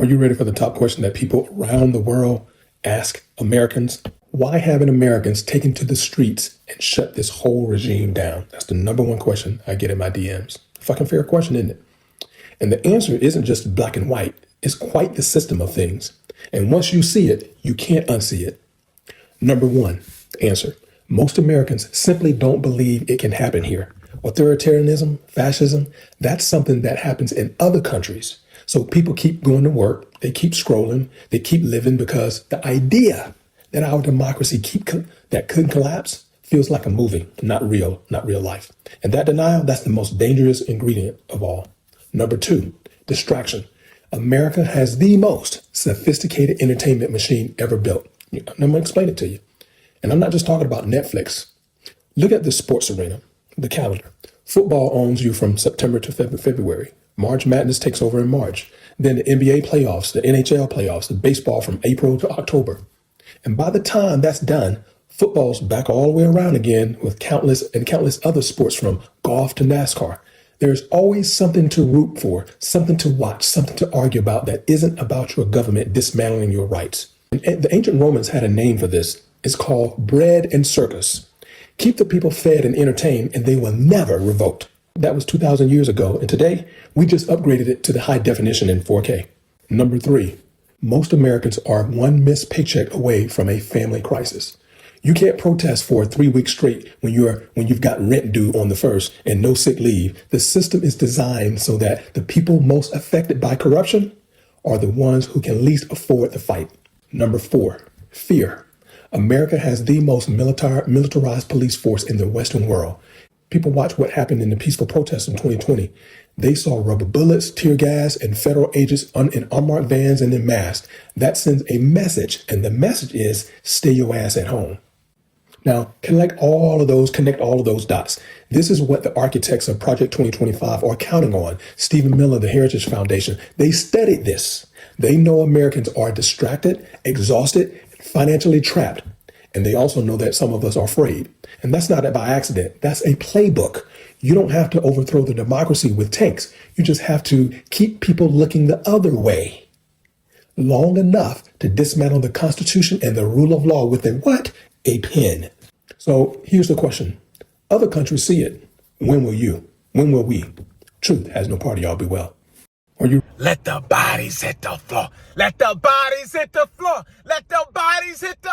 Are you ready for the top question that people around the world ask Americans? Why haven't Americans taken to the streets and shut this whole regime down? That's the number one question I get in my DMs. Fucking fair question, isn't it? And the answer isn't just black and white. It's quite the system of things. And once you see it, you can't unsee it. Number one, answer. Most Americans simply don't believe it can happen here. Authoritarianism, fascism, that's something that happens in other countries. So people keep going to work, they keep scrolling, they keep living because the idea that our democracy that could collapse feels like a movie, not real life. And that denial, that's the most dangerous ingredient of all. Number two, distraction. America has the most sophisticated entertainment machine ever built. I'm going to explain it to you. And I'm not just talking about Netflix. Look at the sports arena, the calendar. Football owns you from September to February. March Madness takes over in March. Then the NBA playoffs, the NHL playoffs, the baseball from April to October. And by the time that's done, football's back all the way around again with countless other sports from golf to NASCAR. There's always something to root for, something to watch, something to argue about that isn't about your government dismantling your rights. And the ancient Romans had a name for this. It's called bread and circus. Keep the people fed and entertained and they will never revolt. That was 2,000 years ago. And today, we just upgraded it to the high definition in 4K. Number three, most Americans are one missed paycheck away from a family crisis. You can't protest for 3 weeks straight when you've got rent due on the 1st and no sick leave. The system is designed so that the people most affected by corruption are the ones who can least afford the fight. Number four, fear. America has the most militarized police force in the Western world. People watch what happened in the peaceful protests in 2020. They saw rubber bullets, tear gas, and federal agents in unmarked vans and in masks. That sends a message, and the message is stay your ass at home. Now, connect all of those dots. This is what the architects of Project 2025 are counting on. Stephen Miller, the Heritage Foundation, they studied this. They know Americans are distracted, exhausted, financially trapped. And they also know that some of us are afraid. And that's not by accident. That's a playbook. You don't have to overthrow the democracy with tanks. You just have to keep people looking the other way long enough to dismantle the Constitution and the rule of law with a what? A pen. So here's the question. Other countries see it. When will you? When will we? Truth has no part of y'all. Be well. Are you? Let the bodies hit the floor. Let the bodies hit the floor. Let the bodies hit the...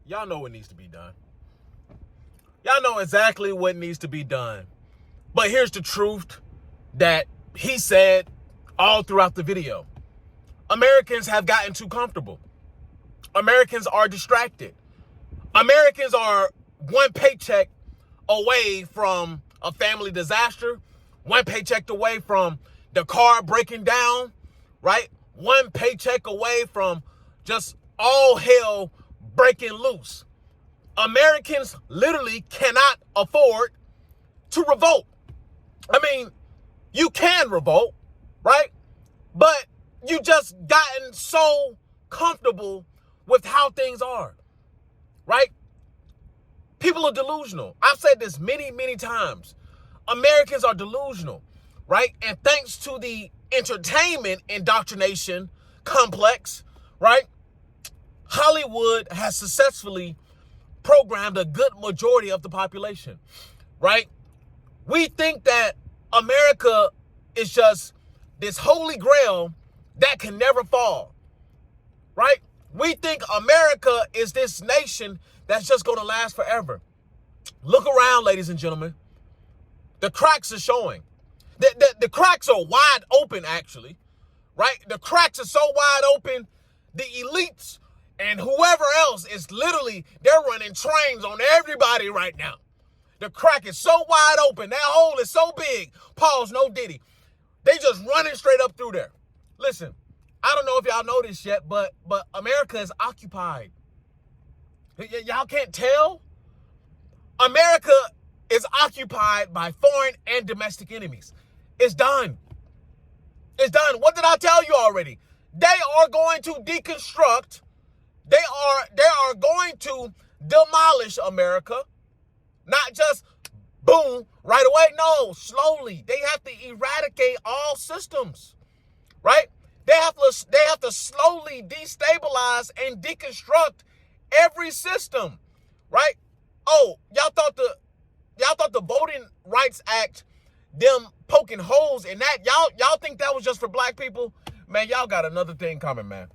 Y'all know what needs to be done. Y'all know exactly what needs to be done. But here's the truth that he said all throughout the video. Americans have gotten too comfortable. Americans are distracted. Americans are one paycheck away from a family disaster, one paycheck away from the car breaking down, right? One paycheck away from just all hell breaking loose. Americans literally cannot afford to revolt. I mean, you can revolt, right? But you just gotten so comfortable with how things are, right? People are delusional. I've said this many, many times. Americans are delusional, right? And thanks to the entertainment indoctrination complex, right? Hollywood has successfully programmed a good majority of the population, right? We think that America is just this holy grail that can never fall, right? We think America is this nation that's just going to last forever. Look around, ladies and gentlemen. The cracks are showing. The cracks are wide open, actually, right? The cracks are so wide open, the elites and whoever else is literally, they're running trains on everybody right now. The crack is so wide open. That hole is so big. Pause, no diddy. They just running straight up through there. Listen, I don't know if y'all know this yet, but America is occupied. Y'all can't tell? America is occupied by foreign and domestic enemies. It's done. It's done. What did I tell you already? They are going to deconstruct. They are going to demolish America. Not just boom, right away. No, slowly. They have to eradicate all systems, right? They have to slowly destabilize and deconstruct every system, right? Oh, y'all thought the Voting Rights Act, them poking holes in that, y'all think that was just for black people? Man, y'all got another thing coming, man.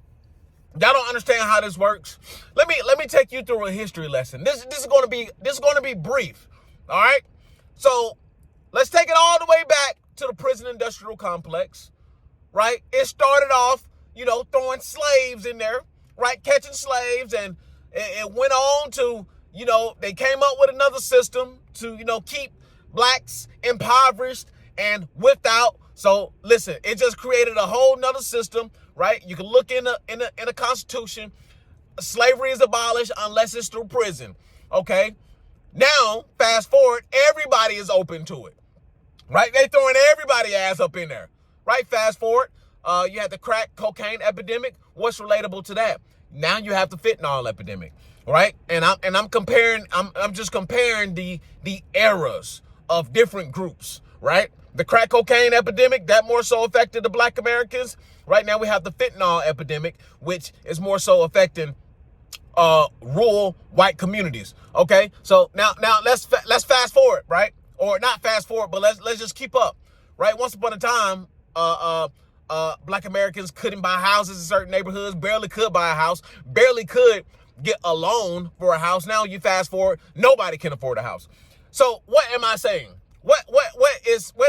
Y'all don't understand how this works. Let me take you through a history lesson. This is going to be brief. All right? So, let's take it all the way back to the prison industrial complex, right? It started off, throwing slaves in there, right? Catching slaves, and it went on to, they came up with another system to, keep blacks impoverished and without. So listen, it just created a whole nother system, right? You can look in the Constitution. Slavery is abolished unless it's through prison. Okay. Now, fast forward, everybody is open to it, right? They throwing everybody ass up in there, right? Fast forward, you had the crack cocaine epidemic. What's relatable to that? Now you have the fentanyl epidemic, right? And I'm just comparing the eras of different groups, right? The crack cocaine epidemic, that more so affected the black Americans. Right now we have the fentanyl epidemic, which is more so affecting rural white communities. Okay, so now let's fast forward, right? Or not fast forward, but let's just keep up, right? Once upon a time, black Americans couldn't buy houses in certain neighborhoods, barely could buy a house, barely could get a loan for a house. Now you fast forward, nobody can afford a house. So what am I saying? What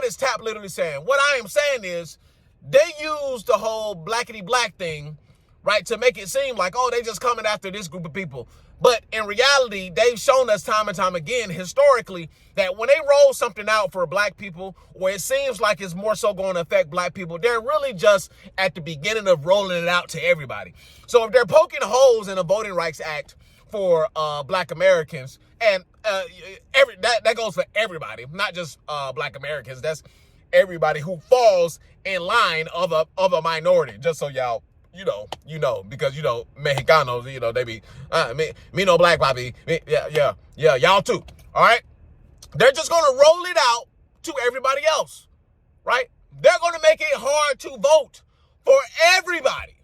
is Tap literally saying? What I am saying is they use the whole blackity black thing, right, to make it seem like, oh, they just coming after this group of people. But in reality, they've shown us time and time again, historically, that when they roll something out for black people, or it seems like it's more so going to affect black people, they're really just at the beginning of rolling it out to everybody. So if they're poking holes in the Voting Rights Act for black Americans, and that goes for everybody, not just black Americans. That's everybody who falls in line of a minority. Just so y'all, because Mexicanos, they be me no black papi, yeah, y'all too. All right, they're just gonna roll it out to everybody else, right? They're gonna make it hard to vote for everybody.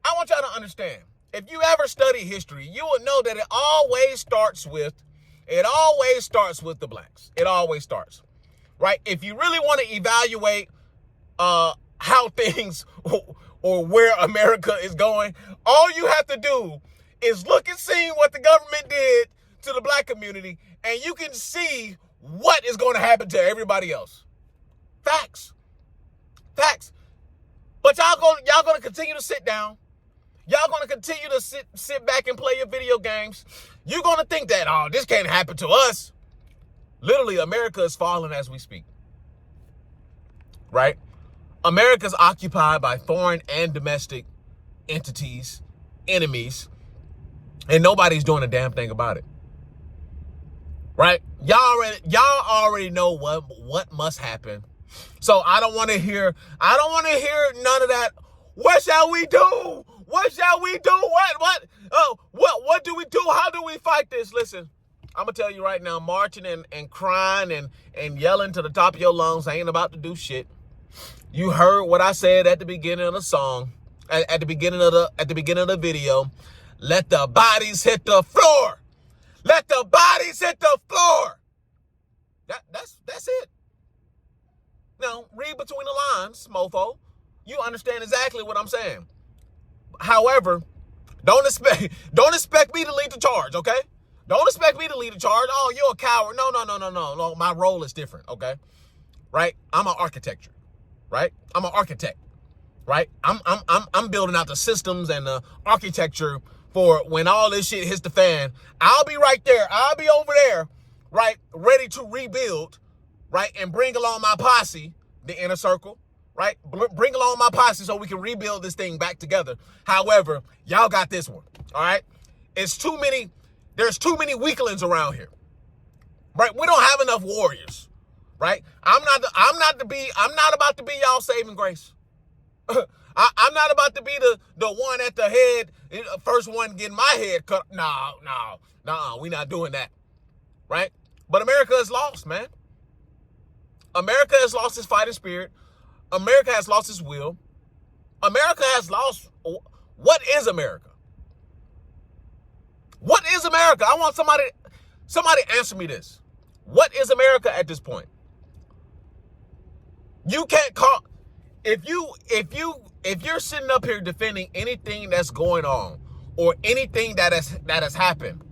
I want y'all to understand. If you ever study history, you will know that it always starts with the blacks. It always starts, right? If you really want to evaluate how things or where America is going, all you have to do is look and see what the government did to the black community, and you can see what is going to happen to everybody else. Facts. But y'all gonna continue to sit down. Y'all going to continue to sit back and play your video games. You're going to think that, oh, this can't happen to us. Literally, America is falling as we speak. Right? America's occupied by foreign and domestic entities, enemies, and nobody's doing a damn thing about it. Right? Y'all already know what must happen. So I don't want to hear none of that. What shall we do? What shall we do? What do we do? How do we fight this? Listen, I'm going to tell you right now, marching and crying and yelling to the top of your lungs ain't about to do shit. You heard what I said at the beginning of the song, at the beginning of the video. Let the bodies hit the floor. Let the bodies hit the floor. That's it. Now, read between the lines, mofo. You understand exactly what I'm saying. However, don't expect me to lead the charge, okay? Don't expect me to lead the charge. Oh, you're a coward. No. My role is different, okay? Right? I'm an architect, right? I'm an architect, right? I'm building out the systems and the architecture for when all this shit hits the fan. I'll be right there. I'll be over there, right? Ready to rebuild, right? And bring along my posse, the inner circle. Right? Bring along my posse so we can rebuild this thing back together. However, y'all got this one. All right? There's too many weaklings around here. Right? We don't have enough warriors. Right? I'm not about to be y'all saving grace. I'm not about to be the one at the head, first one getting my head cut. No, we not doing that. Right? But America is lost, man. America has lost its fighting spirit. America has lost its will. America has lost. What is America? What is America? I want somebody answer me this. What is America at this point? You can't call if you're sitting up here defending anything that's going on or anything that has happened,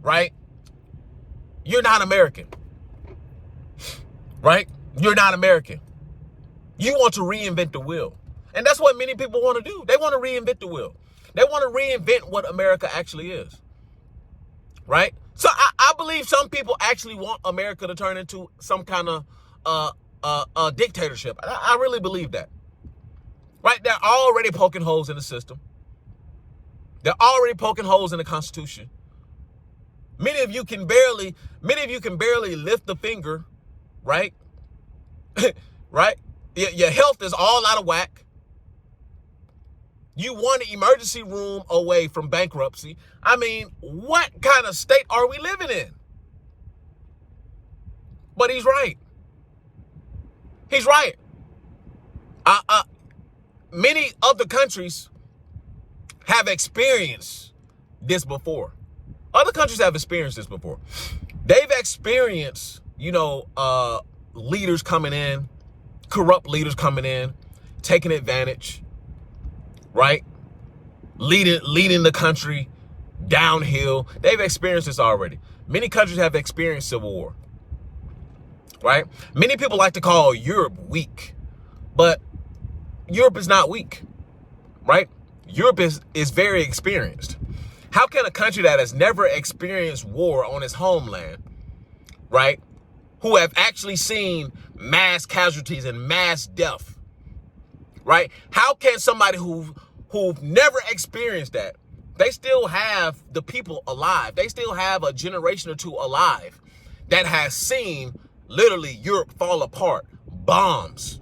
right? You're not American. Right? You're not American. You want to reinvent the wheel. And that's what many people want to do. They want to reinvent the wheel. They want to reinvent what America actually is. Right? So I believe some people actually want America to turn into some kind of dictatorship. I really believe that. Right? They're already poking holes in the system. They're already poking holes in the Constitution. Many of you can barely lift the finger, right? Right? Your health is all out of whack. You want an emergency room away from bankruptcy. I mean, what kind of state are we living in? But he's right. He's right. Many other countries have experienced this before. Other countries have experienced this before. They've experienced, leaders coming in, corrupt leaders coming in, taking advantage, right? Leading the country downhill. They've experienced this already. Many countries have experienced civil war, right? Many people like to call Europe weak, but Europe is not weak, right? Europe is very experienced. How can a country that has never experienced war on its homeland, right, who have actually seen mass casualties and mass death, right? How can somebody who've never experienced that, they still have the people alive. They still have a generation or two alive that has seen literally Europe fall apart, bombs,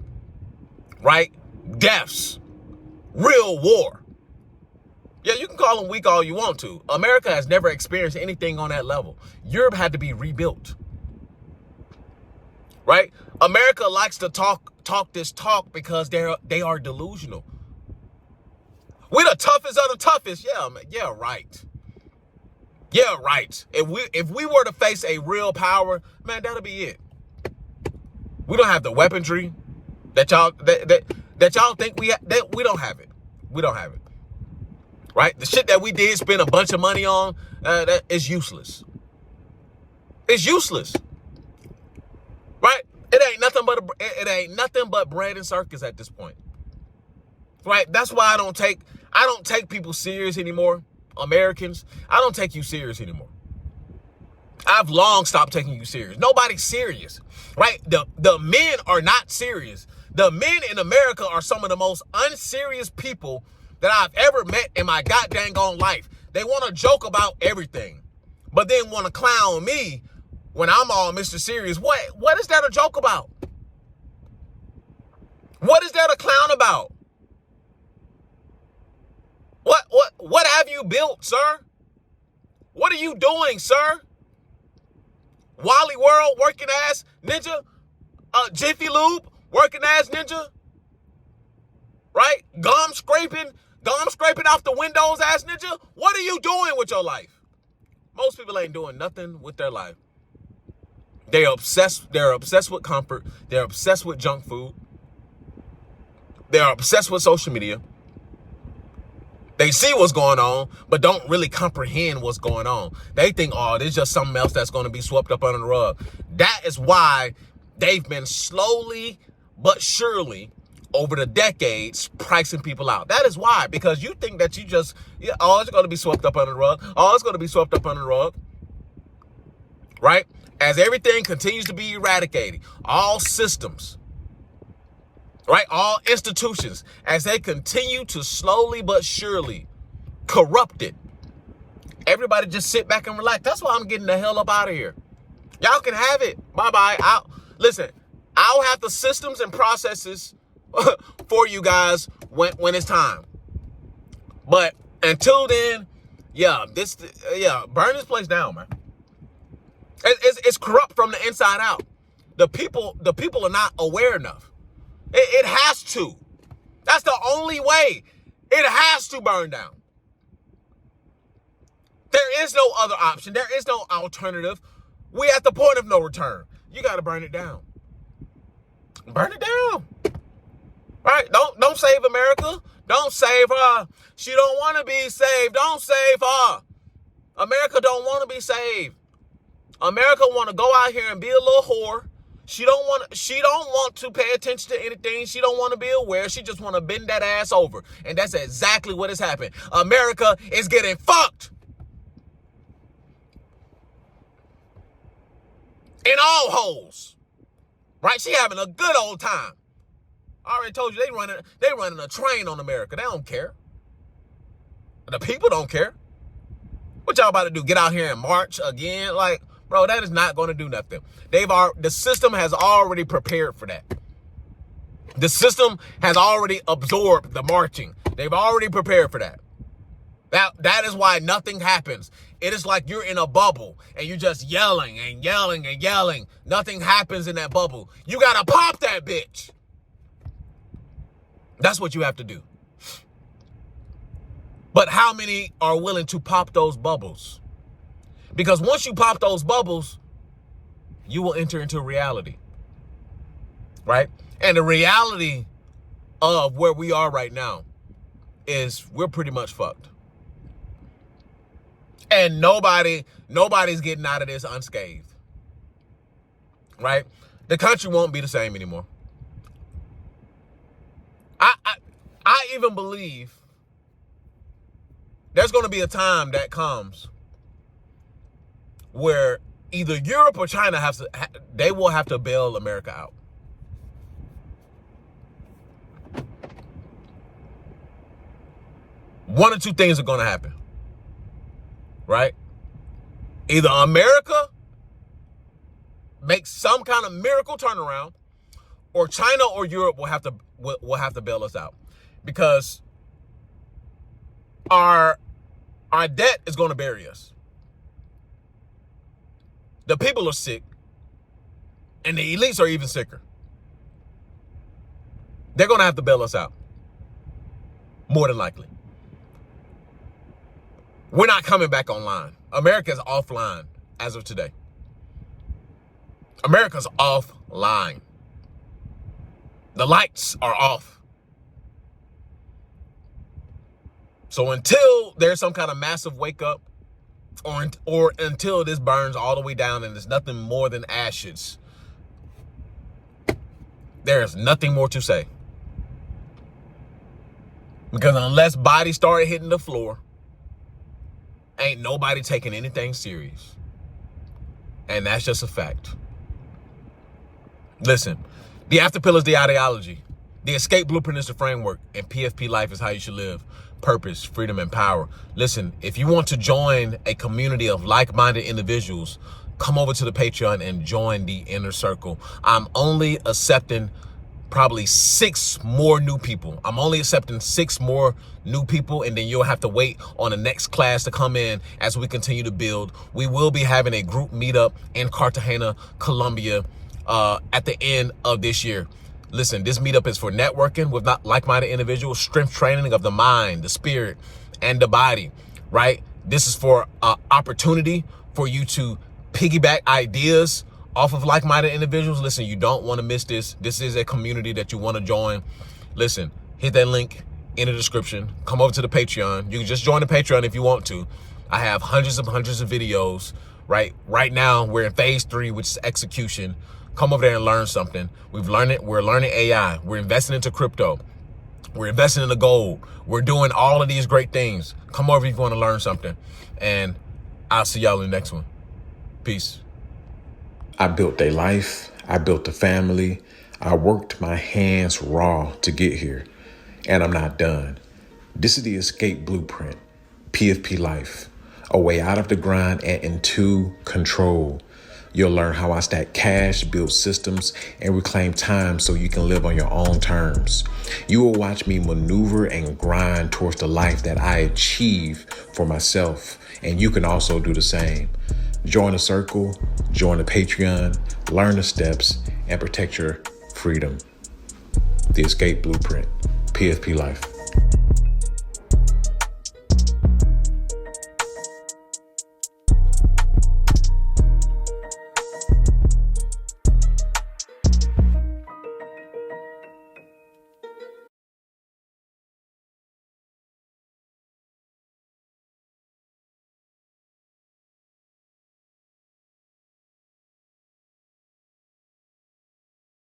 right? Deaths, real war. Yeah, you can call them weak all you want to. America has never experienced anything on that level. Europe had to be rebuilt. Right? America likes to talk this talk because they are delusional. We're the toughest of the toughest. Yeah, right. Yeah, right. If we were to face a real power, man, that'll be it. We don't have the weaponry that y'all think we don't have it. We don't have it. Right? The shit that we did spend a bunch of money on, that is useless. It's useless. Right? It ain't nothing but bread and circus at this point. Right? That's why I don't take people serious anymore. Americans, I don't take you serious anymore. I've long stopped taking you serious. Nobody's serious. Right? The men are not serious. The men in America are some of the most unserious people that I've ever met in my goddamn life. They want to joke about everything, but then want to clown me when I'm all Mr. Serious. What is that a joke about? What is that a clown about? What have you built, sir? What are you doing, sir? Wally World working ass ninja? Jiffy Lube working ass ninja? Right? Gum scraping off the windows ass ninja? What are you doing with your life? Most people ain't doing nothing with their life. They're obsessed with comfort. They're obsessed with junk food. They're obsessed with social media. They see what's going on, but don't really comprehend what's going on. They think, oh, there's just something else that's going to be swept up under the rug. That is why they've been slowly but surely over the decades pricing people out. That is why, because you think that it's going to be swept up under the rug. Oh, it's going to be swept up under the rug. Right? As everything continues to be eradicated, all systems, right? All institutions, as they continue to slowly but surely corrupt it, everybody just sit back and relax. That's why I'm getting the hell up out of here. Y'all can have it. Bye-bye. I'll have the systems and processes for you guys when it's time. But until then, burn this place down, man. It's corrupt from the inside out. The people are not aware enough. It has to. That's the only way. It has to burn down. There is no other option. There is no alternative. We at the point of no return. You got to burn it down. Burn it down. Right? Don't save America. Don't save her. She don't want to be saved. Don't save her. America don't want to be saved. America want to go out here and be a little whore. She don't want to pay attention to anything. She don't want to be aware. She just want to bend that ass over. And that's exactly what has happened. America is getting fucked. In all holes. Right? She having a good old time. I already told you they running a train on America. They don't care. The people don't care. What y'all about to do? Get out here and march again? Like, bro, that is not going to do nothing. The system has already prepared for that. The system has already absorbed the marching. They've already prepared for that. That is why nothing happens. It is like you're in a bubble and you're just yelling and yelling and yelling. Nothing happens in that bubble. You got to pop that bitch. That's what you have to do. But how many are willing to pop those bubbles? Because once you pop those bubbles, you will enter into reality. Right? And the reality of where we are right now is we're pretty much fucked. And nobody's getting out of this unscathed. Right? The country won't be the same anymore. I even believe there's going to be a time that comes where either Europe or China they will have to bail America out. One or two things are going to happen. Right? Either America makes some kind of miracle turnaround, or China or Europe will have to bail us out, because our debt is going to bury us. The people are sick, and the elites are even sicker. They're going to have to bail us out, more than likely. We're not coming back online. America's offline as of today. America's offline. The lights are off. So until there's some kind of massive wake up, or until this burns all the way down and there's nothing more than ashes, there's nothing more to say. Because unless bodies start hitting the floor, ain't nobody taking anything serious. And that's just a fact. Listen, the after pill is the ideology. The escape blueprint is the framework. And PFP life is how you should live. Purpose, freedom, and power. Listen, if you want to join a community of like-minded individuals, come over to the Patreon and join the inner circle. I'm only accepting probably 6 more new people. I'm only accepting 6 more new people, and then you'll have to wait on the next class to come in as we continue to build. We will be having a group meetup in Cartagena, Colombia, at the end of this year. Listen, this meetup is for networking with like-minded individuals, strength training of the mind, the spirit, and the body, right? This is for opportunity for you to piggyback ideas off of like-minded individuals. Listen, you don't want to miss this. This is a community that you want to join. Listen, hit that link in the description. Come over to the Patreon. You can just join the Patreon if you want to. I have hundreds of videos. Right now, we're in phase 3, which is execution. Come over there and learn something. We're learning AI. We're investing into crypto. We're investing in the gold. We're doing all of these great things. Come over if you want to learn something. And I'll see y'all in the next one. Peace. I built a life. I built a family. I worked my hands raw to get here. And I'm not done. This is the escape blueprint. PFP life. A way out of the grind and into control. You'll learn how I stack cash, build systems, and reclaim time so you can live on your own terms. You will watch me maneuver and grind towards the life that I achieve for myself, and you can also do the same. Join the circle, join the Patreon, learn the steps, and protect your freedom. The Escape Blueprint. PFP life.